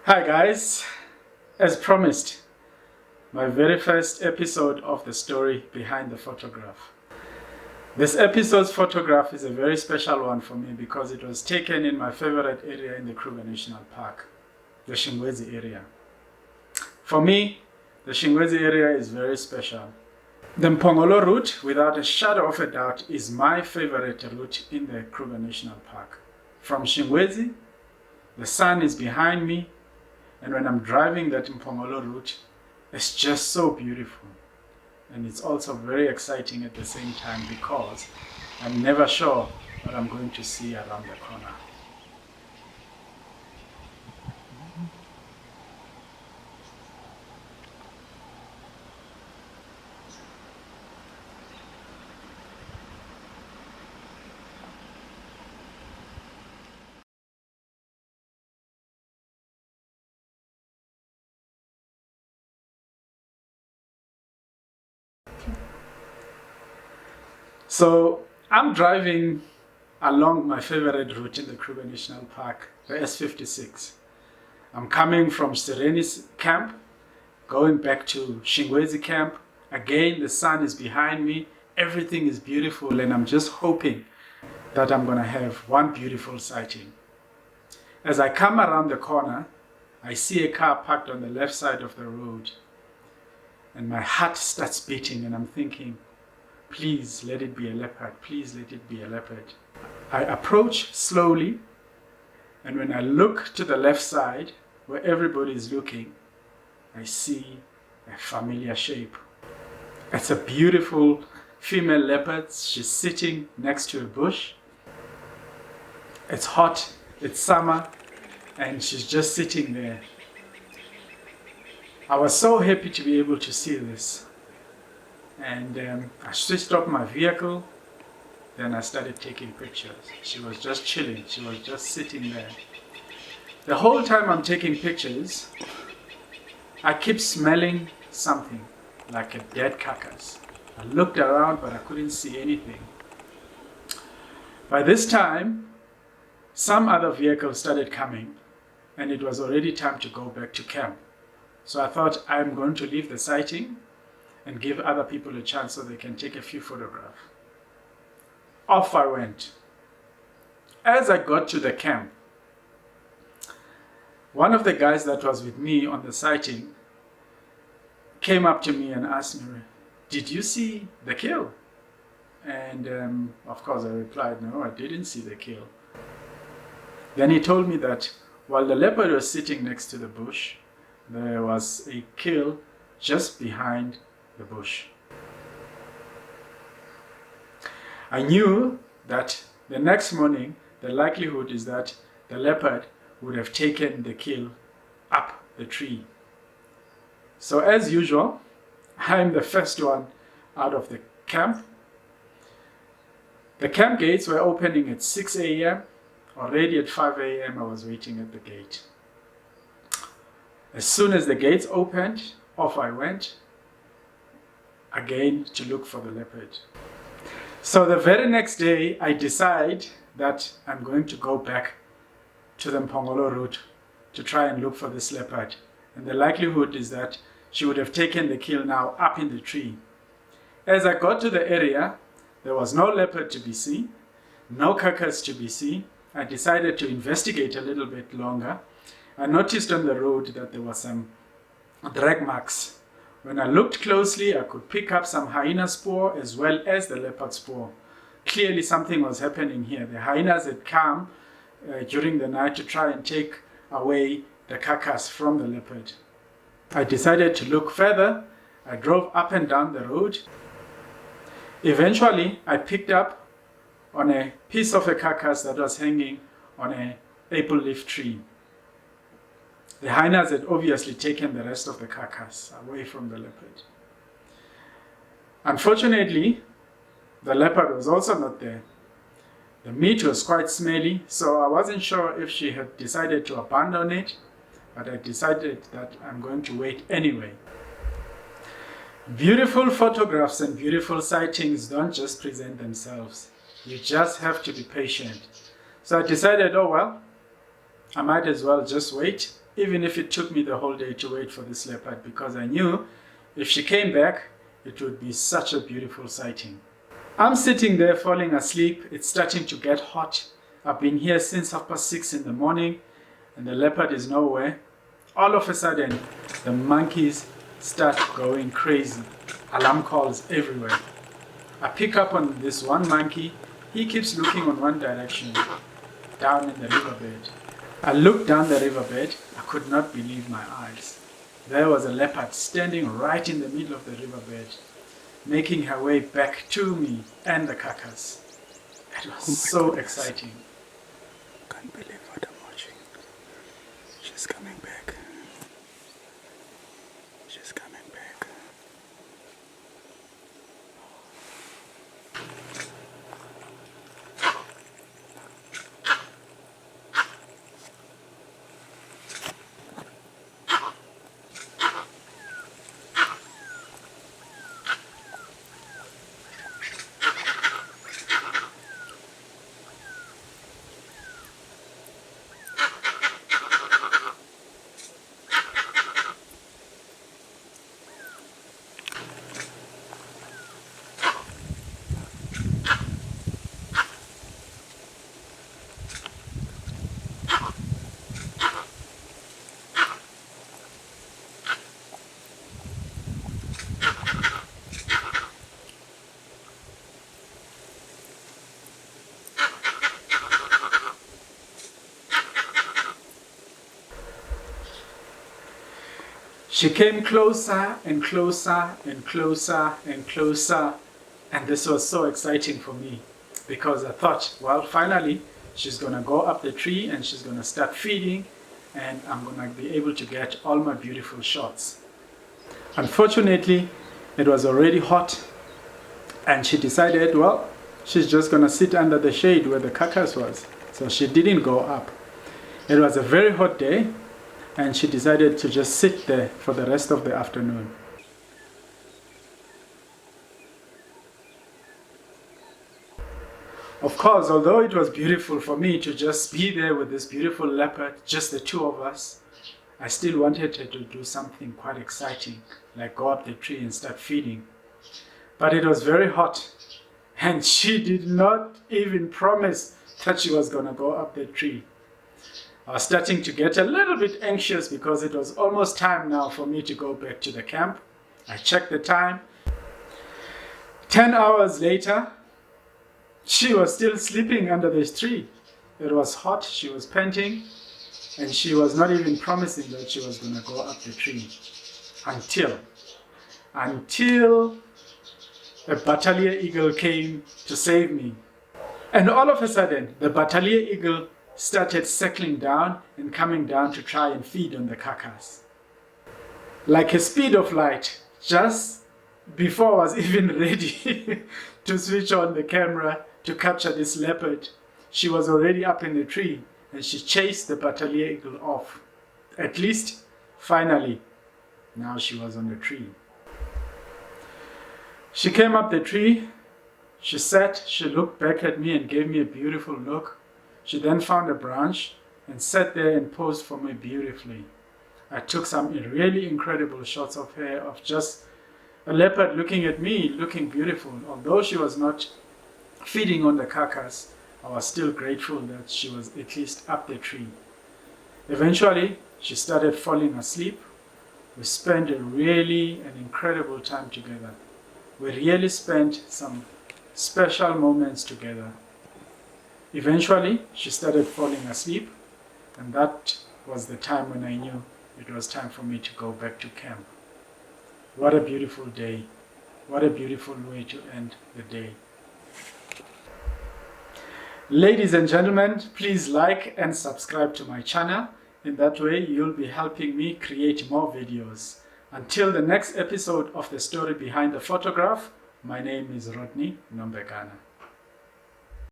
Hi guys, as promised, my very first episode of the story behind the photograph. This episode's photograph is a very special one for me because it was taken in my favorite area in the Kruger National Park, the Shingwedzi area. For me, the Shingwedzi area is very special. The Mpongolo route, without a shadow of a doubt, is my favorite route in the Kruger National Park. From Shingwedzi, the sun is behind me, and when I'm driving that Mpongolo route, it's just so beautiful. And it's also very exciting at the same time because I'm never sure what I'm going to see around the corner. So I'm driving along my favorite route in the Kruger National Park, the S56. I'm coming from Sereni's camp, going back to Shingwedzi camp. Again, the sun is behind me, everything is beautiful, and I'm just hoping that I'm gonna have one beautiful sighting. As I come around the corner, I see a car parked on the left side of the road, and my heart starts beating, and I'm thinking, please let it be a leopard, please let it be a leopard. I approach slowly, and when I look to the left side, where everybody is looking, I see a familiar shape. It's a beautiful female leopard. She's sitting next to a bush. It's hot, it's summer, and she's just sitting there. I was so happy to be able to see this. And I switched off my vehicle, then I started taking pictures. She was just chilling, she was just sitting there. The whole time I'm taking pictures, I keep smelling something, like a dead carcass. I looked around, but I couldn't see anything. By this time, some other vehicles started coming, and it was already time to go back to camp. So I thought, I'm going to leave the sighting and give other people a chance so they can take a few photographs. Off I went. As I got to the camp, one of the guys that was with me on the sighting came up to me and asked me, "Did you see the kill?" And of course I replied, "No, I didn't see the kill." Then he told me that while the leopard was sitting next to the bush, there was a kill just behind the bush. I knew that the next morning the likelihood is that the leopard would have taken the kill up the tree. So as usual, I'm the first one out of the camp. The camp gates were opening at 6 a.m. Already at 5 a.m. I was waiting at the gate. As soon as the gates opened, off I went again to look for the leopard. So the very next day I decide that I'm going to go back to the Mpongolo route to try and look for this leopard. And the likelihood is that she would have taken the kill now up in the tree. As I got to the area, there was no leopard to be seen, no carcass to be seen. I decided to investigate a little bit longer. I noticed on the road that there were some drag marks. When I looked closely, I could pick up some hyena spoor as well as the leopard spoor. Clearly something was happening here. The hyenas had come during the night to try and take away the carcass from the leopard. I decided to look further. I drove up and down the road. Eventually, I picked up on a piece of a carcass that was hanging on an apple leaf tree. The hyenas had obviously taken the rest of the carcass away from the leopard. Unfortunately, the leopard was also not there. The meat was quite smelly, so I wasn't sure if she had decided to abandon it, but I decided that I'm going to wait anyway. Beautiful photographs and beautiful sightings don't just present themselves. You just have to be patient. So I decided, oh well, I might as well just wait, even if it took me the whole day to wait for this leopard, because I knew if she came back, it would be such a beautiful sighting. I'm sitting there falling asleep. It's starting to get hot. I've been here since 6:30 in the morning and the leopard is nowhere. All of a sudden, the monkeys start going crazy. Alarm calls everywhere. I pick up on this one monkey. He keeps looking on one direction, down in the riverbed. I looked down the riverbed. I could not believe my eyes. There was a leopard standing right in the middle of the riverbed, making her way back to me and the carcass. It was so exciting. Can't believe what I'm watching. She's coming back. She's coming back. She came closer and closer and closer and closer, and this was so exciting for me because I thought, well, finally she's gonna go up the tree and she's gonna start feeding and I'm gonna be able to get all my beautiful shots. Unfortunately, it was already hot and she decided, well, she's just gonna sit under the shade where the carcass was, so she didn't go up. It was a very hot day and she decided to just sit there for the rest of the afternoon. Of course, although it was beautiful for me to just be there with this beautiful leopard, just the two of us, I still wanted her to do something quite exciting, like go up the tree and start feeding. But it was very hot, and she did not even promise that she was gonna go up the tree. I was starting to get a little bit anxious because it was almost time now for me to go back to the camp. I checked the time. 10 hours later, she was still sleeping under this tree. It was hot, she was panting, and she was not even promising that she was going to go up the tree until a battalion eagle came to save me. And all of a sudden, the battalion eagle started circling down and coming down to try and feed on the carcass. Like a speed of light, just before I was even ready to switch on the camera to capture this leopard, she was already up in the tree and she chased the battalion eagle off. At least, finally, now she was on the tree. She came up the tree, she sat, she looked back at me and gave me a beautiful look. She then found a branch and sat there and posed for me beautifully. I took some really incredible shots of her, of just a leopard looking at me, looking beautiful. Although she was not feeding on the carcass, I was still grateful that she was at least up the tree. Eventually, she started falling asleep. We spent an incredible time together. We really spent some special moments together. Eventually, she started falling asleep, and that was the time when I knew it was time for me to go back to camp. What a beautiful day. What a beautiful way to end the day. Ladies and gentlemen, please like and subscribe to my channel. In that way, you'll be helping me create more videos. Until the next episode of The Story Behind the Photograph, my name is Rodney Nombekana.